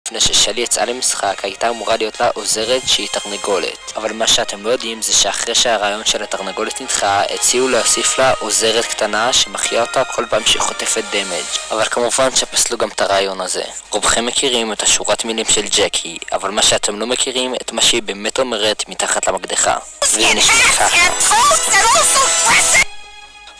לפני ששלי יצאה למשחק הייתה אמורה להיות לה עוזרת שהיא תרנגולת, אבל מה שאתם לא יודעים זה שאחרי שהרעיון של התרנגולת נדחה הציעו להוסיף לה עוזרת קטנה שמחיה אותה כל פעם שהיא חוטפת דמג', אבל כמובן שפסלו גם את הרעיון הזה. רובכם מכירים את השורת מילים של ג'קי, אבל מה שאתם לא מכירים את מה שהיא באמת אומרת מתחת למקדחה, וזה נשמע ככה.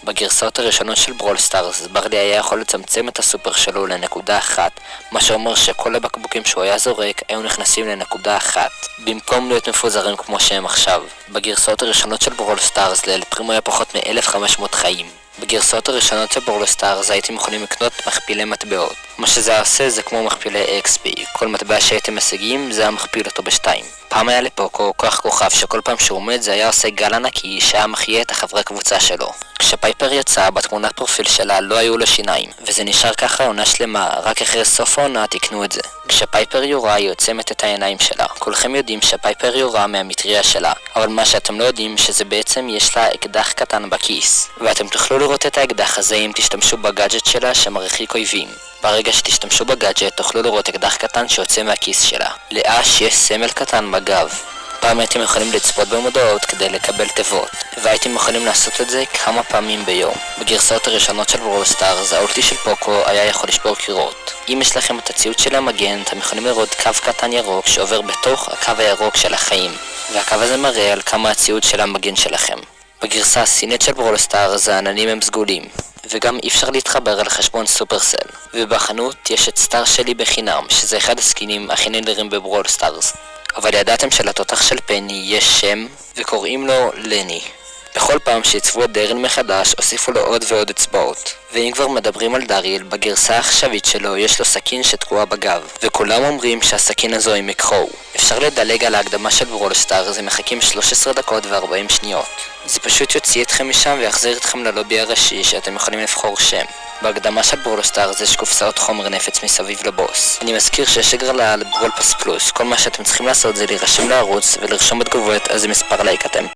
בגרסאות הראשונות של ברול סטארס, ברלי היה יכול לצמצם את הסופר שלו לנקודה אחת, מה שאומר שכל הבקבוקים שהוא היה זורק היו נכנסים לנקודה אחת, במקום להיות מפוזרים כמו שהם עכשיו. בגרסאות הראשונות של ברול סטארס לאל פרימו היה פחות מ-1500 חיים. בגרסאות הראשונות של ברול סטארס הייתם יכולים לקנות מכפילי מטבעות. מה שזה עושה זה כמו מכפילי XP, כל מטבע שהייתם משיגים זה היה מכפיל אותו בשתיים. פעם היה לפוקו כוח כוכב שכל פעם שהוא עומד זה היה עושה גל ענקי שהיה מחיה את החברי הקבוצה שלו. כשפייפר יצא בתמונת פרופיל שלה לא היו לו שיניים, וזה נשאר ככה עונה שלמה, רק אחרי סוף העונה תקנו את זה. כשפייפר יורה היא עוצמת את העיניים שלה. כולכם יודעים שפייפר יורה מהמטריה שלה, אבל מה שאתם לא יודעים שזה בעצם יש לה אקדח קטן בכיס, ואתם תוכלו לראות את האקדח הזה אם תשתמשו בגאדג'ט שלה שמרחיק אויבים. ברגע שתשתמשו בגאדג'ט תוכלו לראות אקדח קטן שיוצא מהכיס שלה. לאש יש סמל קטן בגב. פעם הייתם יכולים לצפות במודעות כדי לקבל תיבות, והייתם יכולים לעשות את זה כמה פעמים ביום. בגרסאות הראשונות של ברול סטארס, האולטי של פוקו היה יכול לשבור קירות. אם יש לכם את הציוד של המגן, אתם יכולים לראות קו קטן ירוק שעובר בתוך הקו הירוק של החיים, והקו הזה מראה על כמה הציוד של המגן שלכם. בגרסה הסינית של ברול סטארס, העננים הם סגולים, וגם אי אפשר להתחבר על חשבון סופרסל. ובחנות יש את סטאר שלי בחינם, שזה אחד הסקינים הכי נדירים בברול סטארס. אבל ידעתם שלתותח של פני יש שם, וקוראים לו לני. בכל פעם שיצבו את דרל מחדש, הוסיפו לו עוד ועוד אצבעות. ואם כבר מדברים על דריל, בגרסה העכשווית שלו יש לו סכין שתקועה בגב, וכולם אומרים שהסכין הזו היא מקרו. אפשר לדלג על ההקדמה של ברול סטארס, הם מחכים 13 דקות ו40 שניות. זה פשוט יוציא אתכם משם ויחזיר אתכם ללובי הראשי שאתם יכולים לבחור שם. בהקדמה של ברול סטארס יש קופסאות חומר נפץ מסביב לבוס. אני מזכיר שיש הגרלה לברול פס פלוס, כל מה שאתם צריכים לעשות זה להירשם לערוץ ולרשום בתגובות איזה מספר לייק אתם.